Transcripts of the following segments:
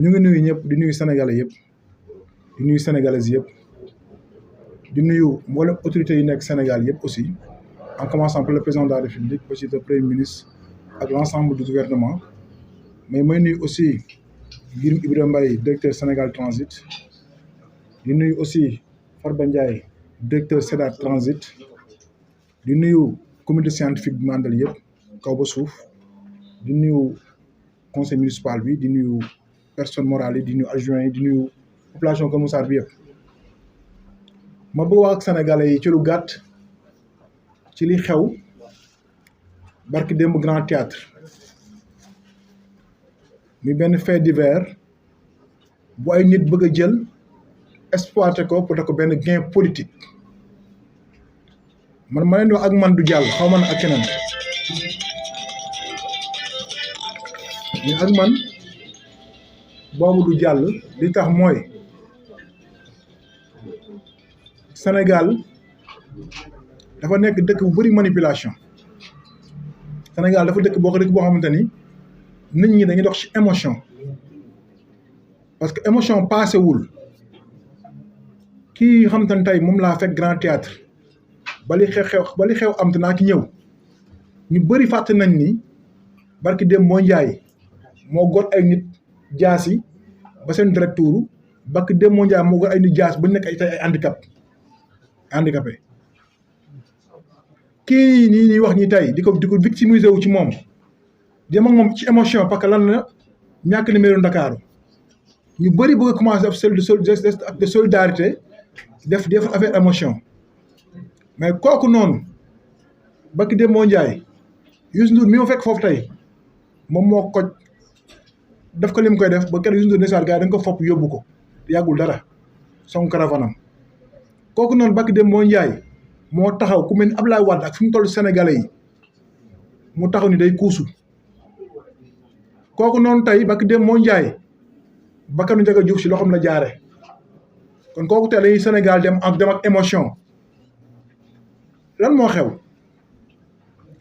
ñu ngi nuyu ñëpp di nuyu sénégalais yëpp di nuyu sénégalaises yëpp di nuyu mboolem autorités yi nekk Sénégal yëpp aussi en commençant par le président de la République aussi le premier ministre ak l'ensemble du gouvernement mais may nuyu aussi Birame Ibrahima Mbaye directeur Sénégal Transit di nuyu aussi Farba Ndiaye directeur Sédat Transit di nuyu comité scientifique bi mandal yëpp kaw ba suuf di nuyu conseil municipal bi di nuyu personne morale yi di nuyu adjoint yi di nuyu population Keur Massar bi yëpp ma bëgg wax ak sénégalais yi ci lu gàtt ci li xew barki démb Grand Théâtre muy benn fait divers bu ay nit bëgg a jël exploité ko pour def ko benn gain politique man ma leen di wax ak man du jàll xaw ma ne ak keneen mais ak man boobu du jàll li tax mooy Sénégal dafa nekk dëkk bu bëri manipulation Sénégal dafa dëkk boo xamante ni nit ñi dañuy dox ci émotion parce que émotion passé wul kii xamante ne tey moom laa fekk Grand Théâtre ba li xew am te naa ci ñëw ñu bëri fàtte nañ ni barki dem moo njaay moo got ay nit jaasi ba seen direct tuuru barki dem moo njaay moo got ay nit jaas ba nekk ay tey ay handicapé kii nii ñuy wax ñi tey di ko victimiser wu ci moom dem ak moom ci émotion parce que lan la ñàkk numéro Ndakaaru ñu bëri bëgg a commencé def de solidarité def affaire émotion mais kooku noonu bakki dem moo njaay Youssou Ndour mi ma fekk foofu tey moom moo ko def ko lim koy def ba kenn Youssou Ndour nesaar gars yi dañ ko fopp yóbbu ko yàggul dara son caravanam kooku noonu bakki dem moo njaay moo taxaw ku mel ni Abdoulaye Wade ak fi mu toll sénégalais yi mu taxaw ni day kuusu kooku noonu tey bakki dem moo njaay bakkanu Ndiaga Diouf si loxoom la jaare kon kooku tey lañuy Sénégal dem ak émotion lan moo xew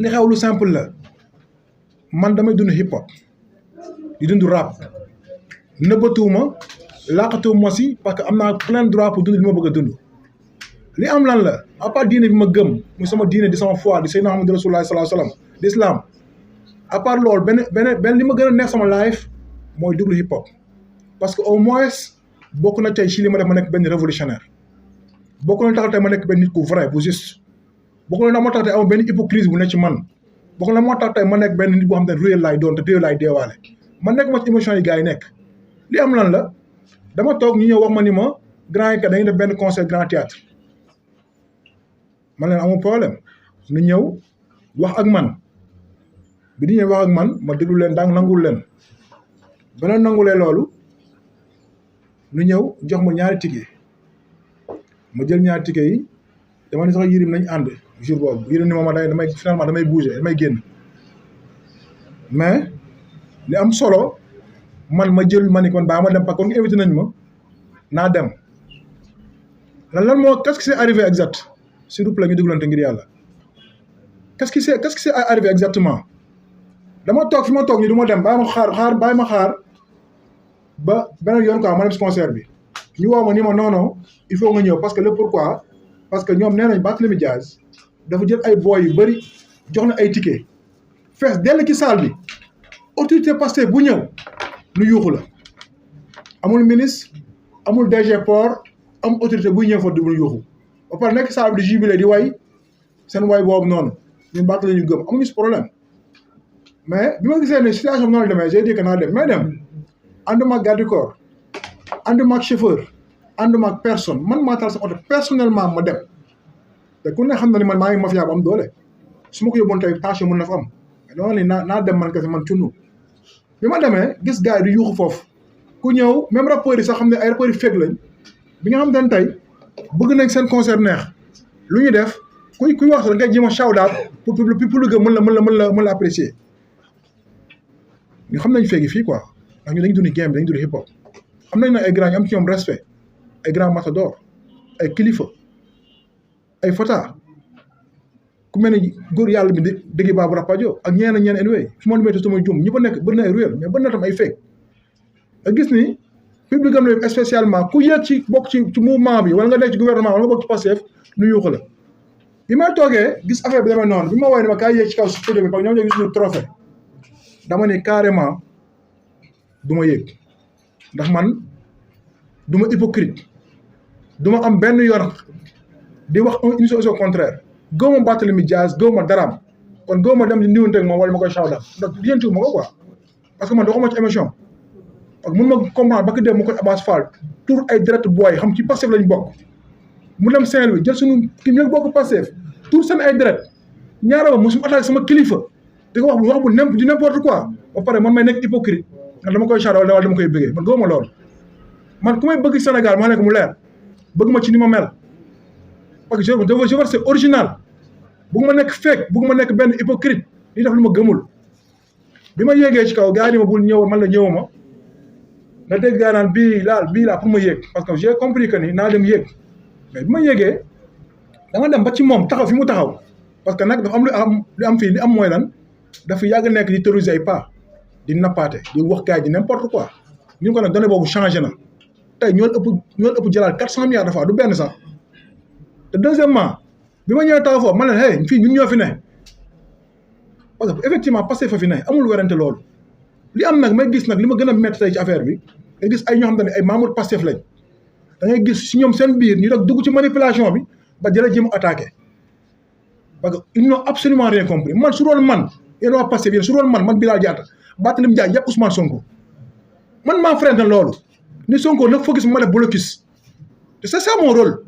li xew lu simple la man damay dund hip hop di dund rap nëbbatuuma laqatuuma si parce que am naa plein droit pour dund li ma bëgg a dund li am lan la à part diine bi ma gëm muy sama diine di sama foi di Seydina Muhammad Rasulullah sallallahu alayhi wasallam di islam à part loolu benn li ma gën a neex sama life mooy déglu hip hop parce que au moins bokk na tey ci li ma def ma nekk benn révolutionnaire bokk na tax tey ma nekk benn nit ku vrai bu juste bokk na moo tax tey amul benn hypocrisie bu nekk ci man bokk na moo tax tey ma nekk benn nit boo xam ne réel laay doon te réel laay deewaale man nekk ma ci émotion yi gars yi nekk li am lan la dama toog ñu ñëw wax ma ni ma grand yi kat dañuy def benn concert Grand Théâtre man leen amul problème ñu ñëw wax ak man bi di ñëw wax ak man ma déglu leen daang nangul leen beneen nangulee loolu ñu ñëw jox ma ñaari ticket ma jël ñaari ticket yi dama ni sax Yirim nañ ànd jour boobu Yirim ni moom damay bouger damay génn mais li am solo man ma jël ma ni kon baa ma dem parce que kon invité nañ ma naa dem lan moo qu'est-ce qui s'est arrivé exact s'il vous plaît ñu déglante ngir yàlla qu'est-ce qui s'est arrivé exactement dama toog fi ma toog ni du ma dem bàyyi ma xaar ba beneen yoon quoi ma dem si concert bi ñu woo ma ni ma non il faut nga ñëw parce que le pourquoi parce que ñoom nee nañ Barthélémy Dias dafa jël ay boy yu bëri jox na ay ticket fees dell ci salle bi autorité Pastef bu ñëw nu yuuxu la amul ministre amul DG port amul autorité buy ñëw fa du yuuxu ba pare nekk salle bi di jubilé di way seen way boobu noonu ñun Barthélémy ñu gëm amuñu si problème mais bi ma gisee ne situation bi noonu la demee j'ai dit que naa dem mais dem ànduma ak garde du corps ànduma ak chauffeur ànduma ak personne man maa taal sa oto personnellement ma dem te ku ne xam na ni man maa ngi mafia bu am doole su ma ko yóbboon tey tension mën na fa am dama ne naa dem man kese man cunnu bi ma demee gis gars yi di yuuxu foofu ku ñëw même rappeurs yi sax xam ne ay rappeurs yi fekk lañ bi nga xam ne tey bëgg nañ seen concert neex lu ñu def kuy wax da ngay jéem a shout out pour lu gën mën la apprécier ñu xam nañ feegi fii quoi ndax ñu dañu dund game dañu dund hip hop am nañ nag ay grand ñu am ci ñoom respect ay grand matador ay kilifa ay fata ku mel ni góor yàlla bi dégg baabu rapajo ak ñeneen anyway su ma limee sama jum ñi fa nekk bëri na ay réel mais bëri na tam ay fake nga gis ni public am la spécialement ku yéeg ci bokk ci mouvement bi wala nga nekk ci gouvernement wala nga bokk ci Pastef nu yuuxu la bi ma toogee gis affaire bi demee noonu bi ma woowee ne ma kaay yéeg ci kaw si studio bi parce que ñoom ñoo gis ñu trophée dama ne carrément du ma yéeg ndax man du ma hypocrite du ma am benn yoon di wax une chose au contraire gëw ma Barthélémy Dias gëw ma daraam kon gëw ma dem di niwante ak moom wala ma koy sawdal ndax lientu ma ko quoi parce que man doxuma ci émission parce que mun ma comprendre ba ko dem mu koy Abass Fall tour ay direct booy xam ci Pastef lañ bokk mu dem Saint-Louis jël suñu ki ñëw bokk Pastef tour seen ay direct ñaara ba mosuma attaqué sama kilifa di ko wax bu n'importe quoi ba pare man may nekk hypocrite ndax dama koy sawdal wala dama koy bëggee man gëw ma loolu man ku may bëgg Sénégal maa nekk mu leer bëgg ma ci ni ma mel parce que je veux c'est original bëgg ma nekk fake bëgg ma nekk benn hypocrite li def lu ma gëmul bi ma yéegee ci kaw gars yi ma bul ñëw man la ñëwuma nga dégg gaa naan bii laa pour ma yéeg parce que j'ai compris que ni naa dem yéeg mais bi ma yéegee dama dem ba ci moom taxaw fi mu taxaw parce que nag dafa am lu am fii li am mooy lan dafa yàgg nekk di terroriser ay pas di nappaate di wax gars yi n'importe quoi ñu ko nag données boobu changé na tey ñoo ëpp jëlaat 400 milliards de fois du benn sax te deuxièmement bi ma ñëwee taxaw foofu man leen hey fii ñun ñoo fi ne parce que effectivement Pastef fa fi ne amul werante loolu li am nag may gis nag li ma gën a métti tey ci affaire bi nga gis ay ñoo xam ne ay membres Pastef lañ da ngay gis si ñoom seen biir ñu rek dugg ci manipulation bi ba jëla jëm attaqué parce que ils n'ont absolument rien compris man su doon man yéen waa Pastef yéen su doon man Bilal Diatta Barthélémy Dias yëpp Ousmane Sonko man maa freinté loolu ni Sonko na focus ma def blocus te c'est ça mon rôle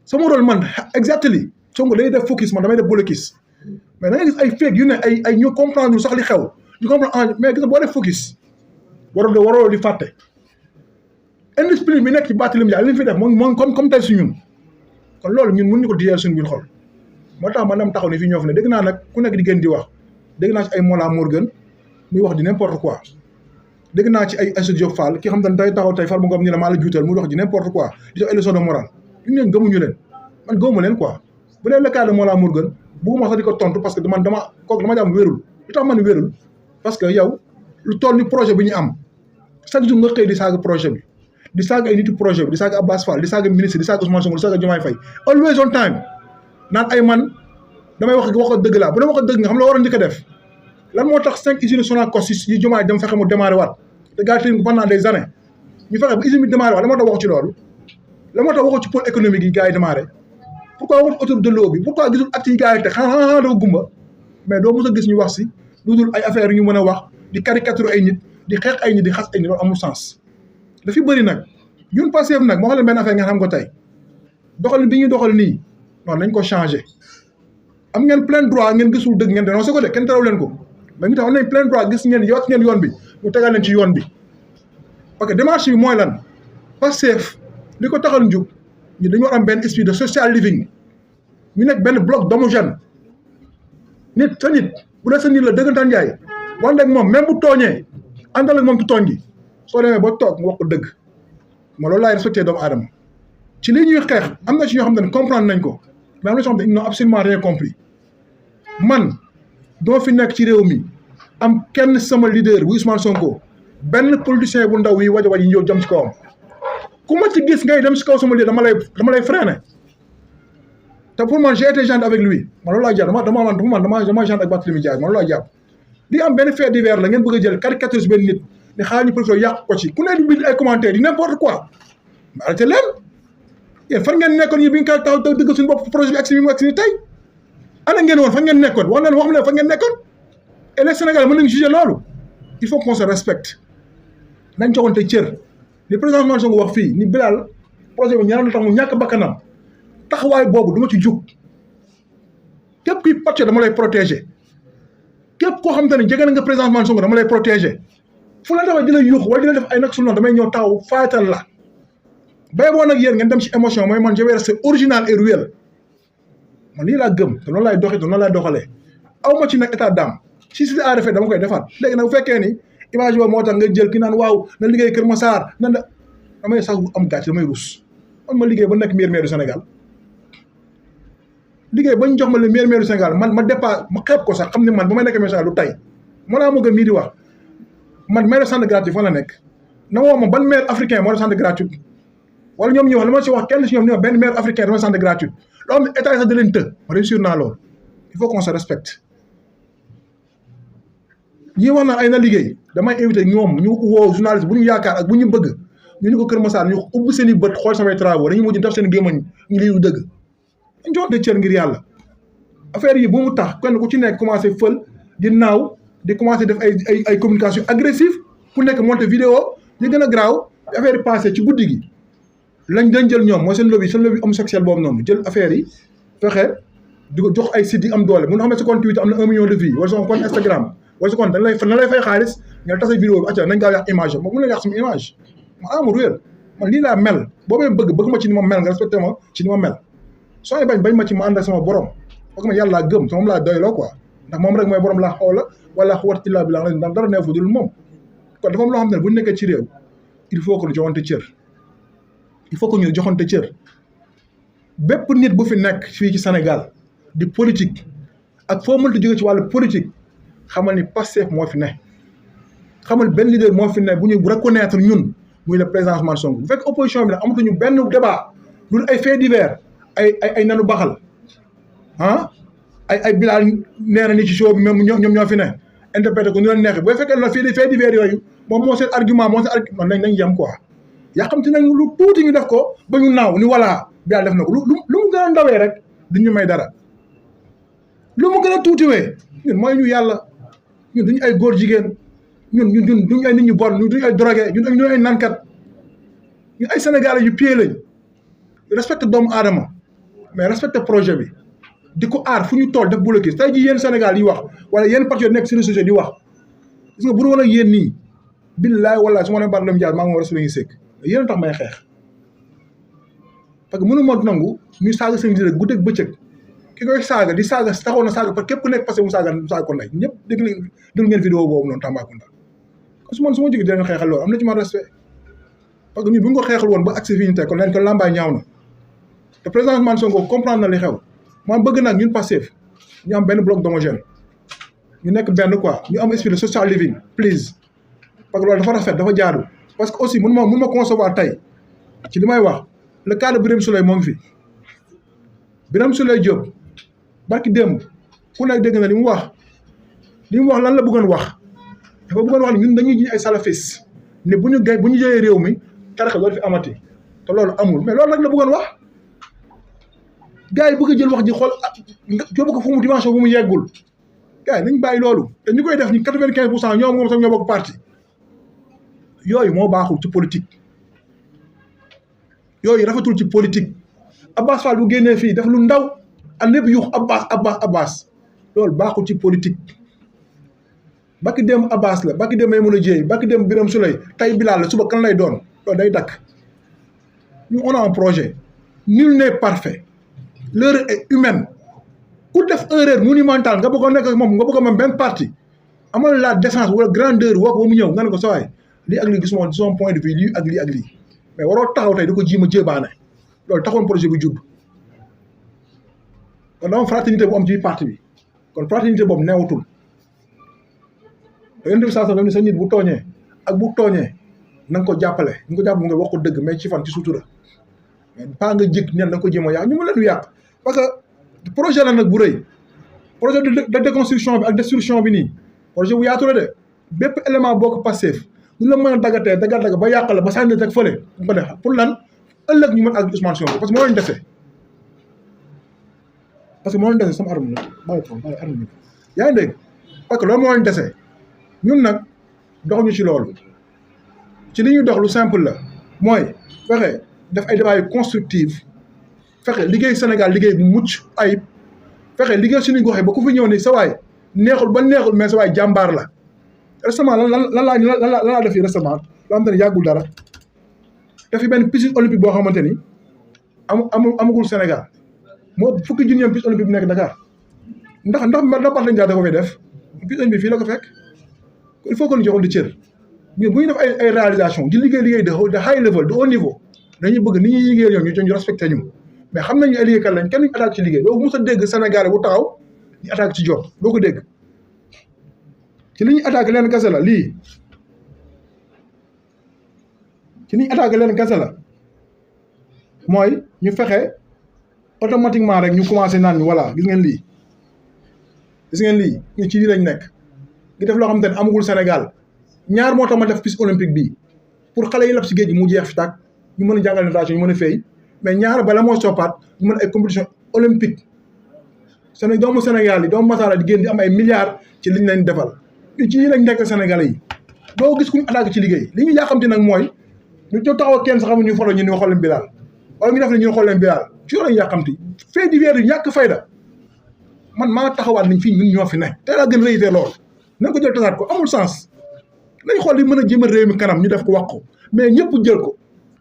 sama rôle man exactly Sonko day def focus man damay def blocus mais da ngay gis ay fake yu ne ay ñu comprendre sax li xew ñu comprendre mais gis nga boo def focus waroo di fàtte indiscipline bi nekk ci Barthélémy Dias li ñu fi def moom comme tey si ñun kon loolu ñun mënuñu ko diyeel suñu biir xol moo tax man dama taxaw ne fii ñoo fi ne dégg naa nag ku nekk di gën di wax dégg naa ci ay Mollah Morgun muy wax di n'importe quoi dégg naa ci ay Aïssatou Diop Fall ki xam ne day taxaw tey Farba Ngom ñu ne maa la juutal muy wax di n'importe quoi di def ay leçon de morale ñu leen gëmuñu leen man gëmuma leen quoi bu dee le cas de Mollah Morgun bugguma sax di ko tontu parce que dama jàmm wérul lu tax man wérul parce que yow lu toll ni projet bi ñu am chaque jour nga xëy di saaga projet bi di saaga ay nitu projet bi di saaga Abass Fall di saaga ministre di saaga Ousmane Sonko di saaga Diomaye Faye always on time naan ay man damay wax dëgg laa bu dama wax dëgg nga xam la war a njëkk a def lan moo tax 5 usines Sonacos yi Diomaye dem fexe mu démarré waat te gars yi pendant des années ñu fexe ba usine bi démarré waat la moo tax waxu ci loolu la moo tax waxu ci pôle économique yi gars yi démarré pourquoi waxu autour de l'eau bi pourquoi gisul actes yi gars yi te xanaa dafa gumba mais doo mos a gis ñu wax si lu dul ay affaires yu ñu mën a wax di caricature ay nit di xeex ay nit di xas ay nit loolu amul sens dafi bëri nag ñun Pastef nag moo xam ne benn affaire ngeen xam ko tey doxalin bi ñuy doxal nii non nañ ko changé am ngeen plein droit ngeen gisul dëgg ngeen dénoncé ko de kenn teraw leen ko mais ñu tax am nañ plein droit gis ngeen yoot ngeen yoon bi mu tegal leen ci yoon bi parce que démarche bi mooy lan Pastef li ko taxal njub ñu dañu war am benn esprit de social living ñu nekk benn bloc d'homogène nit sa nit bu dee sa nit la dëggantaan njaay wante ak moom même bu tooñee àndal ak moom ci tooñ gi soo demee ba toog nga wax ko dëgg ma loolu laay respecté doomu aadama ci li ñuy xeex am na ci ñoo xam ne comprendre nañ ko mais am na ci ñoo xam ne ils n'ont absolument rien compris man doo fi nekk ci réew mi am kenn sama leader bu Ousmane Sonko benn politicien bu ndaw yi waja yi ñëw jëm ci kawam ku ma ci gis ngay dem ci kaw sama leader dama lay freiner te pour man j'ai été gentil avec lui man loolu laa jàpp dama gentil ak Barthélémy Dias man loolu laa jàpp li am benn fait divers la ngeen bëgg a jël caricature benn nit ne xaaral ñu profité yàq ko ci ku ne di bind ay commentaires yi n'importe quoi mais arrêté leen yéen fan ngeen nekkoon yi bi nga taxaw dëgg suñu bopp projet bi agsi bi mu agsi ni tey ana ngeen woon fan ngeen nekkoon wax ne fan ngeen nekkoon et les Sénégalais mën nañu juger loolu il faut qu'on se respecte nañ joxante cër li président Ousmane Sonko wax fii ni Bilal projet bi ñaar la tax mu ñàkk bakkanam taxawaay boobu du ma ci jug képp kuy pàcc dama lay protéger képp koo xam te ne jege na nga président Ousmane Sonko dama lay protéger fu la taxaw di la yuux wala di la def ay nag sul noonu damay ñëw taxaw faatal la bay boo nag yéen ngeen dem ci émotion mooy man je vais rester original et réel man lii laa gëm te noonu laay doxee te noonu laay doxalee aw ma ci nag état d'âme si à refait dama koy defaat léegi nag bu fekkee ni image boobu moo tax nga jël ki naan waaw na liggéey Kër Massar nan la damay sax am gàcce damay rus man ma liggéey ba nekk meilleur maire du Sénégal liggéey ba ñu jox ma le meilleur maire du Sénégal man ma dépasse ma xeeb ko sax xam ne man ba may nekk maire du Sénégal du tey moo laa moo gën mii di wax man may def centre gratuit fan la nekk na woo ma ban maire africain moo def centre gratuit wala ñoom ñi wax li ma si wax kenn si ñoom ni ma benn maire africain dafa centre gratuit loo xam ne état sax da leen të ma réussir naa loolu il faut qu'on se respecte ñi wax na ay na liggéey damay invité ñoom ñu woo journaliste bu ñu yaakaar ak bu ñu bëgg ñu ni ko Kër Massar ñu ubbi seen i bët xool samay travaux dañuy mujj def seen gémmañ ñu lii du dëgg dañ joxante cër ngir yàlla affaire yi bu mu tax kenn ku ci nekk commencé fël di naaw di commencé def ay communication agressive ku nekk monté vidéo yi gën a graaw affaire yi passé ci guddi gi lañ jël ñoom mooy seen lobby homosexuel boobu noonu jël affaire yi fexe di ko jox ay sites yi am doole mun na xam ne sa compte Twitter am na 1 million de vues wala sa compte Instagram wala sa compte dañ lay fay xaalis nga tasay vidéo bi acca nañ gaaw yàq image moom mun na yàq sama image ma amul réel man lii laa mel boo may bëgg ma ci ni ma mel nga respecté ma ci ni ma mel soo bañ ma ci ma ànd ak sama borom parce que man yàlla laa gëm te moom laa doyloo quoi ndax moom rek mooy borom laa xawla wala xuwat illaa billah ndax dara neefu dul moom kon dafa am loo xam ne bu ñu nekkee ci réew il faut que ñu joxante cër il faut que ñu joxante cër bépp nit bu fi nekk fii ci Sénégal di politique ak foo mënti jóge ci wàllu politique xamal ni Pastef moo fi ne xamal benn leader moo fi ne bu ñu reconnaître ñun muy le président Ousmane Sonko bu fekk opposition bi nag amatuñu benn débat lu ay faits divers ay nanu baxal ay Bilal nee na ni ci show bi même ñoom ñoo fi ne interprété ko ñu leen neexee bu fekkee la fii faits divers yooyu moom moo seen argument nañ yem quoi yàqamti nañ lu tuuti ñu def ko ba ñu naaw ni voilà Bilal def na ko lu mu gën a ndawee rek duñu may dara lu mu gën a tuutiwee ñun mooy ñu yàlla ñun duñu ay góor jigéen ñun duñu ay nit ñu bon ñun duñu ay drogué ñun ay nankat ñun ay sénégalais yu pied lañ respecté doomu aadama mais respecté projet bi di ko aar fu ñu toll def bloqué tey jii yéen Sénégal yi wax wala yéen parti nekk si réseaux sociaux di wax gis nga bu woon ak yéen nii billaay wallaay su ma nee Barthélémy Dias maa ngi war a suñuy sëkk yéen a tax may xeex parce que mënu ma nangu ñuy saaga seen leader guddeeg bëccëg ki koy saaga di saaga taxaw na saaga parce que képp ku nekk parce que mu saaga ko ndey ñëpp déglu ngeen vidéo boobu noonu Tambacounda parce que man su ma jógee di leen xeexal loolu am na ci man respect parce que ñun bu ñu ko xeexal woon ba accès fii ñu tey kon leen ko lambaay ñaaw na te président Ousmane Sonko comprendre na li xew man bëgg nag ñun Pastef ñu am benn bloc d'homogène ñu nekk benn quoi ñu am esprit de social living please parce que loolu dafa rafet dafa jaadu parce que aussi mun ma concevoir tey ci li may wax le cas de Birame Souleye moo ngi fi Birame Souleye Diop barki démb ku nekk dégg na li mu wax lan la bëggoon wax dafa bëggoon wax ne ñun dañuy jiñ ay salafis ne bu ñu jëlee réew mi tarixa doolu fi amati te loolu amul mais loolu rek la bëggoon wax gars yi bëgg a jël wax ji xool yóbbu ko fu mu dimension bu mu yeggul gars yi nañ bàyyi loolu te ñu koy def ñu 95% ñoom moom sax ñoo bokk parti yooyu moo baaxul ci politique yooyu rafetul ci politique Abbas Fall bu génnee fii def lu ndaw ak lépp yuux Abbas loolu baaxul ci politique bakki dem Abbas la bakki dem Maimouna Dièye bakki dem Birame Souleye tey Bilal la suba kan lay doon loolu day dakk ñu on a un projet nul n'est parfait l'erreur est humaine ku def erreur monumentale nga bëgg a nekk moom nga bëgg a moom benn parti amal la décence wala grandeur woo ko ba mu ñëw nga ne ko sa waay lii ak lii gis moom son point de vue lii ak lii mais waroo taxaw tey di ko jiima jébaane loolu taxoon projet bi judd kon dama fraternité bu am ci parti bi kon fraternité boobu neewatul yonent bi saa ni sa nit bu tooñee ak bu tooñee na nga ko jàppale ñu ko jàppale nga wax ko dëgg mais ci fan ci sutura mais pas nga jëkk ñen da nga ko jéem a yàq ñu mu leen du yàq parce que projet la nag bu rëy projet de déconstruction bi ak destruction bi nii projet bu yaatu la de bépp élément boo ko Pastef ñu la mën a dagatee daga ba yàq la ba sànni teg fële ñu ko def pour lan ëllëg ñu mën ak Ousmane Sonko parce que moo leen dese sama arme la bàyyi arme yaa ngi dégg parce que loolu moo leen dese ñun nag doxuñu ci loolu ci li ñuy dox lu simple la mooy fexe def ay débat yu constructif fexe liggéey Sénégal liggéey bu mucc ayib fexe liggéey suñu gox yi ba ku fi ñëw ni sa waay neexul ba neexul mais sa waay jàmbaar la récemment lan laa def fii récemment loo xamante ni yàggul dara def fi benn piscine olympique boo xamante ni amagul Sénégal moo fukki junniam piscine olympique bu nekk Dakar ndax Barthélémy Dias da ko fay def piscine bi fii la ko fekk il faut que ñu joxoon di cër mais bu ñu def ay réalisation di liggéey de high level de haut niveau dañuy bëgg ni ñuy liggéey ñoom ñu respecté ñu mais xam nañu ay liggéeykat lañ kenn duñu attaque ci liggéey doo mos a dégg Sénégalais bu taxaw ñu attaque ci job doo ko dégg ci li ñuy attaque leen kese la lii ci ni attaqué leen kese la mooy ñu fexe automatiquement rek ñu commencé naan ñu voilà gis ngeen lii ñu ci lii lañ nekk di def loo xam te ne amagul Sénégal ñaar moo tax ma def piste olympique bii pour xale yi lab si géej gi mu jeex fi tàkk ñu mën a jàngal natation ñu mën a fay mais ñaar bala moo soppaat ñu mën ay compétition olympique doomu Sénégal yi doomu Masara di génn di am ay milliards ci liñ leen defal ñu ci lii lañ nekk Sénégalais yi doo gis kuñu attaqué ci liggéey li ñu yàqamti nag mooy ñu taxaw ak kenn sax ñu foto ñu xool leen Bilal wala ñu def ne ñu xool leen Bilal ci lañ yàqamti fait divers yu ñàkk fayda man maa taxawaat nañ fii ñun ñoo fi ne te laa gën réyité lool nañ ko jël tasaat ko amul sens nañ xool li mën a jëmal réew mi kanam ñu def ko wax ko mais ñëpp jël ko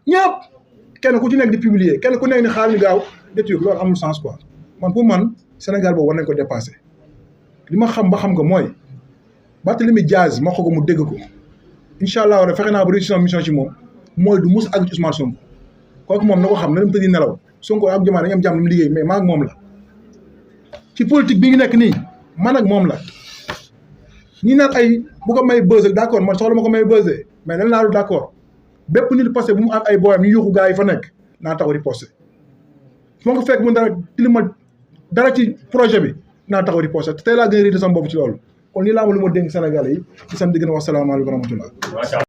ñëpp kenn ku ci nekk di publier kenn ku nekk ni xaar ñu gaaw détruire loolu amul sens quoi man pour man Sénégal boobu war nañ ko dépassé li ma xam ba xam ko mooy Barthélémy Dias ma ko mu dégg ko incha allah war fexe naa ba réussir mission ci moom mooy du mus àgg ci Ousmane Sonko kooku moom na ko xam na dem tëddi nelaw Sonko ak Diomaye dañu am jàmm ni mu liggéey mais maa ak moom la ci politique bi ngi nekk nii man ak moom la ñi naan ay bu ko may buzz d'accord man soxla ma ko may buzz mais dañ laa d'accord bépp nit posté bu mu am ay booyam ñu yuuxu gars yi fa nekk naa taxaw di posté fu ma ko fekk mu dara tilima dara ci projet bi naa taxaw di posté te tey laa gën a réer sama bopp ci loolu kon lii laa ma lu ma dénk Sénégalais yi ci sant di gën a wax salaamaaleykum wa rahmatullah